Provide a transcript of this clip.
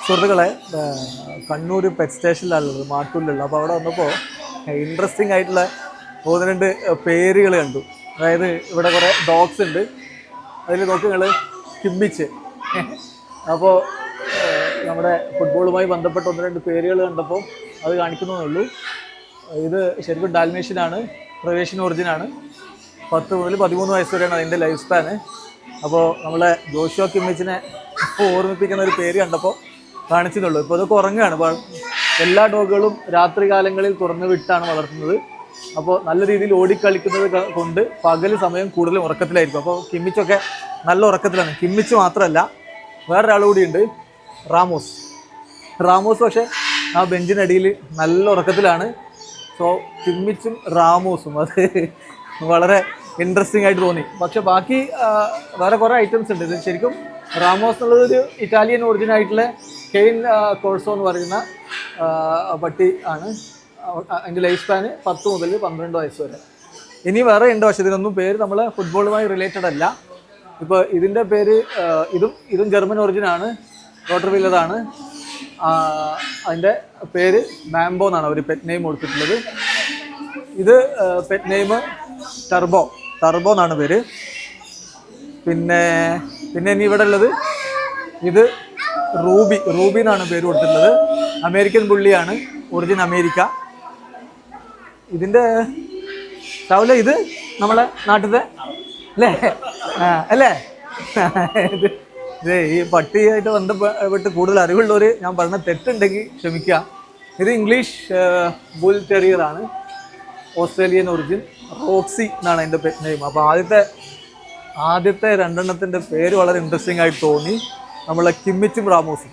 സുഹൃത്തുക്കളെ, കണ്ണൂർ പെറ്റ് സ്റ്റേഷനിലാണുള്ളത്, മാട്ടൂരിലുള്ള. അപ്പോൾ അവിടെ വന്നപ്പോൾ ഇൻട്രസ്റ്റിംഗ് ആയിട്ടുള്ള ഒന്ന് രണ്ട് പേരുകൾ കണ്ടു. അതായത് ഇവിടെ കുറേ ഡോഗ്സ് ഉണ്ട്. അതിൽ നോക്ക് നിങ്ങൾ, കിമ്മിച്ച്. അപ്പോൾ നമ്മുടെ ഫുട്ബോളുമായി ബന്ധപ്പെട്ട ഒന്ന് രണ്ട് പേരുകൾ കണ്ടപ്പോൾ അത് കാണിക്കുന്നതേ ഉള്ളൂ. ഇത് ശരിക്കും ഡാൽമേഷ്യനാണ്, പ്രവേശൻ ഒറിജിനാണ്. 10 മുതൽ 13 വയസ്സ് വരെയാണ് അതിൻ്റെ ലൈഫ് സ്പാന്. അപ്പോൾ നമ്മളെ ജോഷുവ കിമ്മിച്ചിനെ ഓർമ്മിപ്പിക്കുന്ന ഒരു പേര് കണ്ടപ്പോൾ കാണിച്ചതുള്ളൂ. ഇപ്പോൾ അതൊക്കെ ഉറങ്ങുകയാണ്. അപ്പോൾ എല്ലാ ഡോഗുകളും രാത്രി കാലങ്ങളിൽ തുറന്നു വിട്ടാണ് വളർത്തുന്നത്. അപ്പോൾ നല്ല രീതിയിൽ ഓടിക്കളിക്കുന്നത് കൊണ്ട് പകൽ സമയം കൂടുതലും ഉറക്കത്തിലായിരിക്കും. അപ്പോൾ കിമ്മിച്ചൊക്കെ നല്ല ഉറക്കത്തിലാണ്. കിമ്മിച്ച് മാത്രമല്ല, വേറൊരാൾ കൂടിയുണ്ട്, റാമോസ് പക്ഷേ ആ ബെഞ്ചിനടിയിൽ നല്ല ഉറക്കത്തിലാണ്. സോ കിമ്മിച്ചും റാമോസും അത് വളരെ ഇൻട്രസ്റ്റിംഗ് ആയിട്ട് തോന്നി. പക്ഷെ ബാക്കി വേറെ കുറേ ഐറ്റംസ് ഉണ്ട്. ഇത് ശരിക്കും റാമോസ് എന്നുള്ളതൊരു ഇറ്റാലിയൻ ഒറിജിൻ ആയിട്ടുള്ള കെയിൻ കോഴ്സോ എന്ന് പറയുന്ന പട്ടി ആണ്. അതിൻ്റെ ലൈഫ് സ്പാന് 10 മുതൽ 12 വയസ്സ് വരെ. ഇനി വേറെ ഉണ്ട്, പക്ഷേ ഇതിനൊന്നും പേര് നമ്മൾ ഫുട്ബോളുമായി റിലേറ്റഡ് അല്ല. ഇപ്പോൾ ഇതിൻ്റെ പേര് ഇതും ജർമ്മൻ ഒറിജിനാണ്, റോട്ടർ വീലറാണ്. അതിൻ്റെ പേര് മാംബോ എന്നാണ് അവർ പെറ്റ് നെയിം കൊടുത്തിട്ടുള്ളത്. ഇത് പെറ്റ് നെയിം ടർബോ എന്നാണ് പേര്. പിന്നെ ഇനി ഇവിടെ ഉള്ളത് ഇത് റൂബി എന്നാണ് പേര് കൊടുത്തിട്ടുള്ളത്. അമേരിക്കൻ പുള്ളിയാണ്, ഒറിജിൻ അമേരിക്ക. ഇതിൻ്റെ രാവിലെ ഇത് നമ്മളെ നാട്ടിലത്തെ അല്ലേ ഈ പട്ടിയായിട്ട് ബന്ധപ്പെട്ട് കൂടുതൽ അറിവുള്ളവർ ഞാൻ പറഞ്ഞ തെറ്റുണ്ടെങ്കിൽ ക്ഷമിക്കുക. ഇത് ഇംഗ്ലീഷ് ബുൾ ടെറിയറാണ്, ഓസ്ട്രേലിയൻ ഒറിജിൻ. റോക്സി എന്നാണ് അതിൻ്റെ പെറ്റ് നെയിം. അപ്പോൾ ആദ്യത്തെ രണ്ടെണ്ണത്തിൻ്റെ പേര് വളരെ ഇൻട്രസ്റ്റിംഗ് ആയിട്ട് തോന്നി, നമ്മളെ കിമ്മിച്ചും റാമോസും.